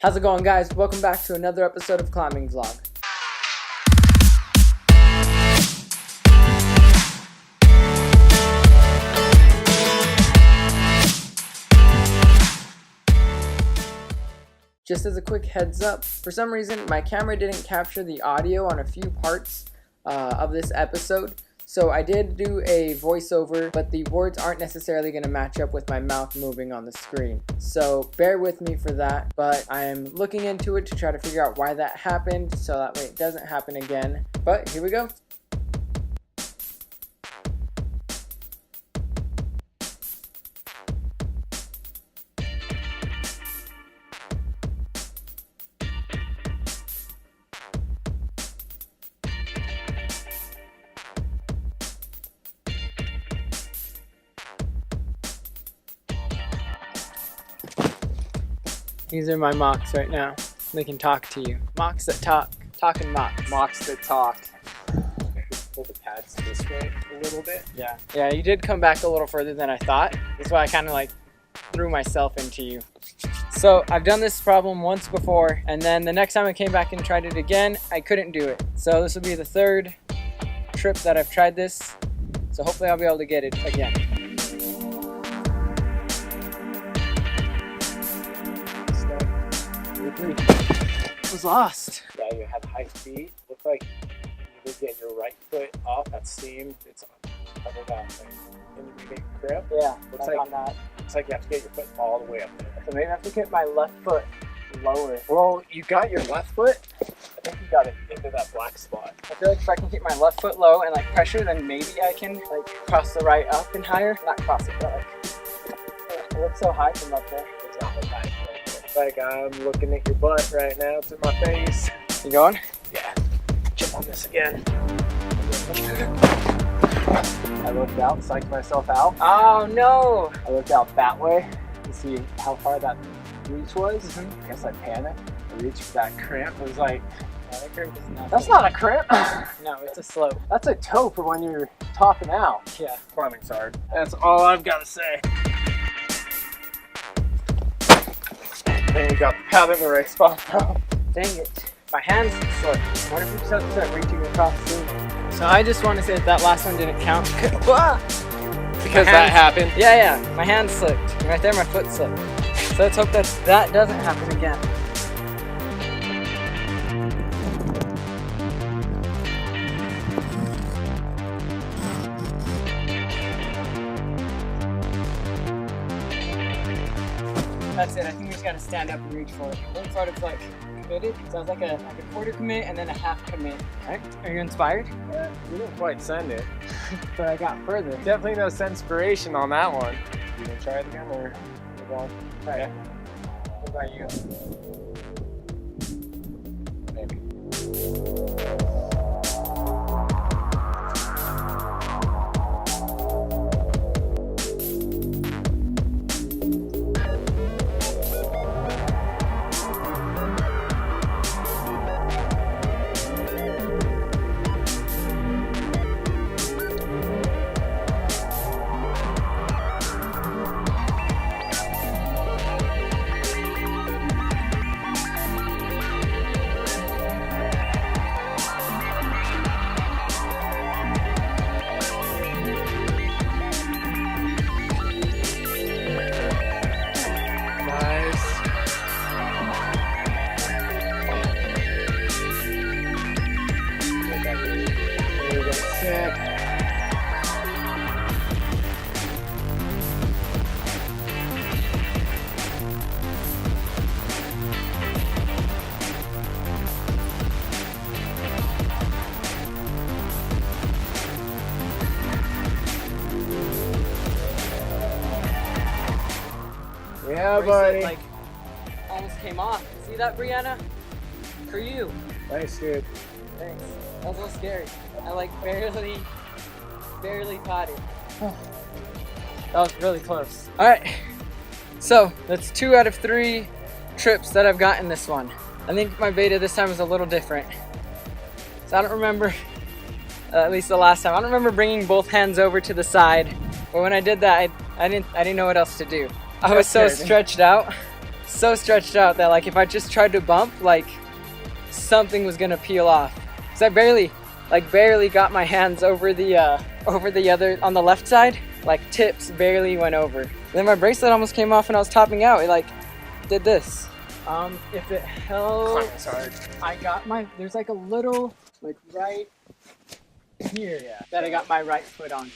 How's it going, guys? Welcome back to another episode of ClimbingVlog. Just as a quick heads up, for some reason my camera didn't capture the audio on a few parts of this episode. So I did do a voiceover, but the words aren't necessarily going to match up with my mouth moving on the screen. So bear with me for that, but I'm looking into it to try to figure out why that happened, so that way it doesn't happen again. But here we go. These are my mocks right now. They can talk to you. Mocks that talk. Talking mocks. Mocks that talk. Pull the pads this way a little bit. Yeah. Yeah, you did come back a little further than I thought. That's why I kind of like threw myself into you. So I've done this problem once before, and then the next time I came back and tried it again, I couldn't do it. So this will be the third trip that I've tried this. So hopefully I'll be able to get it again. Was lost. Yeah, you have high feet. Looks like you need to get your right foot off that seam. It's cover that thing. And you make a grip. Yeah, looks like on that. Looks like you have to get your foot all the way up there. So maybe I have to get my left foot lower. Well, you got your left foot. I think you got it into that black spot. I feel like if I can keep my left foot low and like pressure, then maybe I can like cross the right up and higher. Not cross it, but like it looks so high from up there. It's not high. Like I'm looking at your butt right now. It's in my face. You going? Yeah. Jump on this again. I looked out, psyched myself out. Oh no! I looked out that way to see how far that reach was. I guess I panicked. I reached that cramp. It was like, that's not a cramp. No, it's a slope. That's a toe for when you're topping out. Yeah. Climbing's hard. That's all I've got to say. And you got the pad in the right spot though. Dang it. My hands slipped. What if you start reaching across the room? So I just want to say that last one didn't count. Because that happened? Yeah. My hand slipped. And right there, my foot slipped. So let's hope that doesn't happen again. That's it. I think we just gotta stand up and reach for it. One sort of like committed. So it's like a quarter commit and then a half commit. Right? Are you inspired? Yeah, you didn't quite send it. But I got further. Definitely no inspiration on that one. You gonna try it again or move on? Try it. What about you? Maybe. Yeah, buddy. Like almost came off. See that, Brianna? For you. Nice, dude. Thanks. That was a little scary. I like barely caught it. That was really close. All right. So that's 2 out of 3 trips that I've gotten this one. I think my beta this time is a little different. So I don't remember, at least the last time, I don't remember bringing both hands over to the side. But when I did that, I didn't know what else to do. I was so stretched out. so stretched out that like if I just tried to bump, like something was gonna peel off. So I barely got my hands over the other, on the left side, like tips barely went over. Then my bracelet almost came off and I was topping out. It like did this. If it held, I got there's like a little, like right here, that I got my right foot on.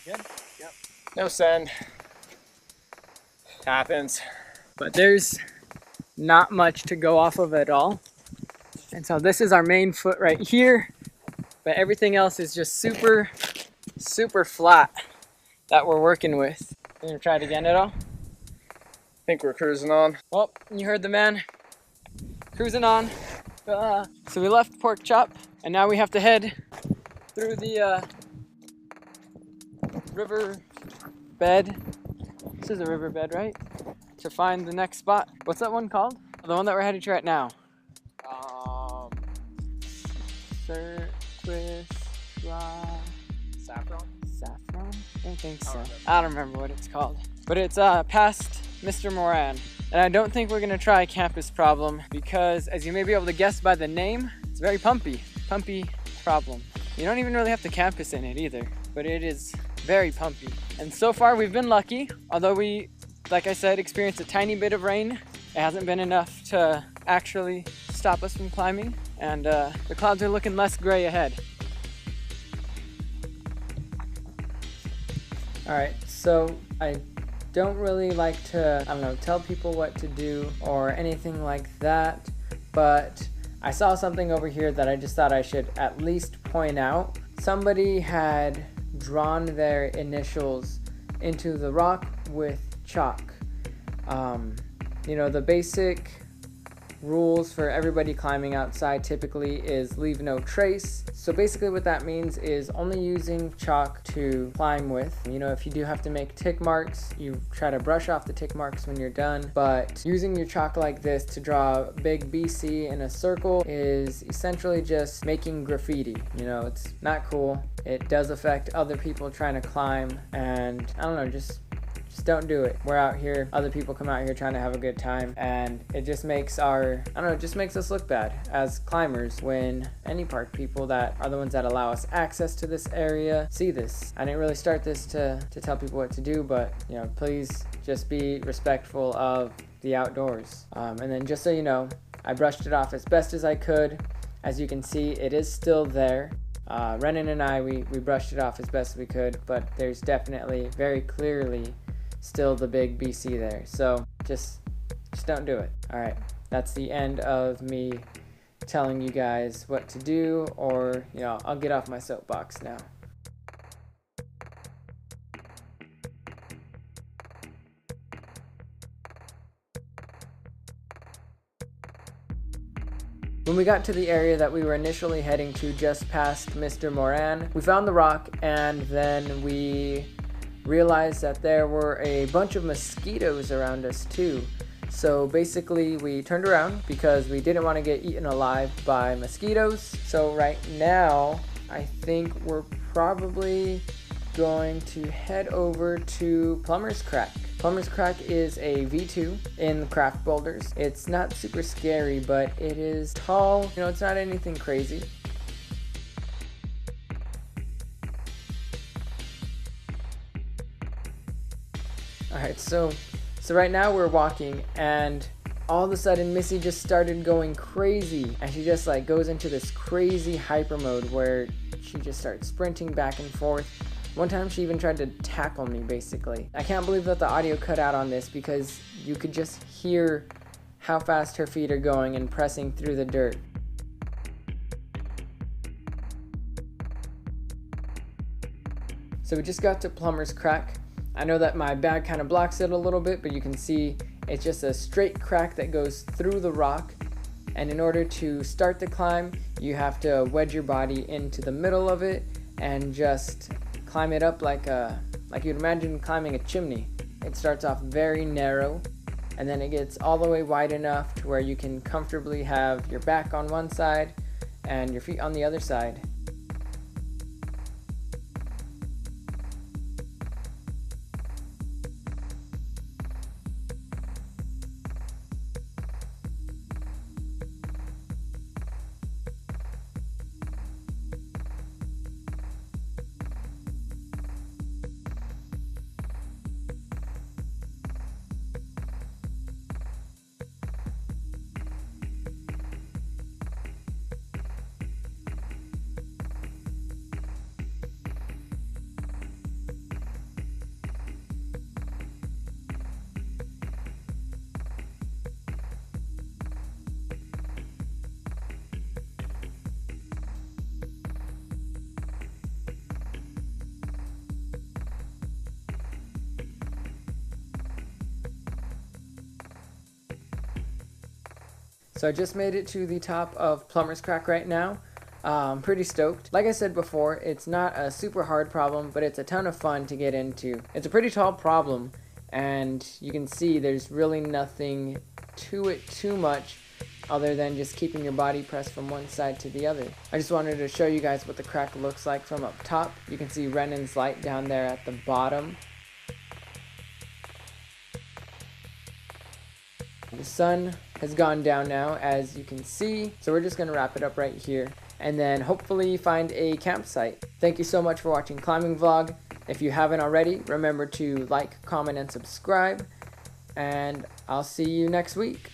Good? Yep. No send. Happens. But there's not much to go off of at all. And so this is our main foot right here, but everything else is just super flat that we're working with. You gonna try it again at all? I think we're cruising on. Well, you heard the man. Cruising on. So we left Pork Chop, and now we have to head through the river bed. This is a river bed, right? To find the next spot. What's that one called? The one that we're headed to right now. Saffron? Saffron? I don't think so. I don't remember what it's called. But it's past Mr. Moran. And I don't think we're gonna try Campus Problem because, as you may be able to guess by the name, it's very pumpy. Pumpy Problem. You don't even really have the campus in it either, but it is very pumpy. And so far we've been lucky, although we, like I said, experienced a tiny bit of rain. It hasn't been enough to actually stop us from climbing, and the clouds are looking less gray ahead. Alright, so I don't really like to, I don't know, tell people what to do or anything like that, but I saw something over here that I just thought I should at least point out. Somebody had drawn their initials into the rock with chalk. You know, the basic rules for everybody climbing outside typically is leave no trace. So basically what that means is only using chalk to climb with. You know, if you do have to make tick marks, you try to brush off the tick marks when you're done. But using your chalk like this to draw a big BC in a circle is essentially just making graffiti. You know, it's not cool. It does affect other people trying to climb, and I don't know, just don't do it. We're out here, other people come out here trying to have a good time, and it just makes it just makes us look bad as climbers when any park people that are the ones that allow us access to this area see this. I didn't really start this to tell people what to do, but you know, please just be respectful of the outdoors. And then just so you know, I brushed it off as best as I could. As you can see, it is still there. Renan and I, we brushed it off as best we could, but there's definitely very clearly still the big BC there. So just don't do it. All right, that's the end of me telling you guys what to do, or you know, I'll get off my soapbox now. When we got to the area that we were initially heading to just past Mr. Moran, we found the rock, and then we realized that there were a bunch of mosquitoes around us too. So basically we turned around because we didn't want to get eaten alive by mosquitoes. So right now I think we're probably going to head over to Plumbers Crack. Plumbers Crack is a V2 in craft boulders. It's not super scary, but it is tall. You know, it's not anything crazy. Alright, so right now we're walking, and all of a sudden Missy just started going crazy, and she just like goes into this crazy hyper mode where she just starts sprinting back and forth. One time she even tried to tackle me, basically. I can't believe that the audio cut out on this because you could just hear how fast her feet are going and pressing through the dirt. So we just got to Plumbers Crack. I know that my bag kind of blocks it a little bit, but you can see it's just a straight crack that goes through the rock. And in order to start the climb, you have to wedge your body into the middle of it and just climb it up like a like you'd imagine climbing a chimney. It starts off very narrow, and then it gets all the way wide enough to where you can comfortably have your back on one side and your feet on the other side. So I just made it to the top of Plumber's Crack right now. I'm pretty stoked. Like I said before, it's not a super hard problem, but it's a ton of fun to get into. It's a pretty tall problem, and you can see there's really nothing to it too much other than just keeping your body pressed from one side to the other. I just wanted to show you guys what the crack looks like from up top. You can see Renan's light down there at the bottom. The sun has gone down now, as you can see, so we're just going to wrap it up right here and then hopefully find a campsite. Thank you so much for watching Climbing Vlog. If you haven't already, remember to like, comment, and subscribe, and I'll see you next week.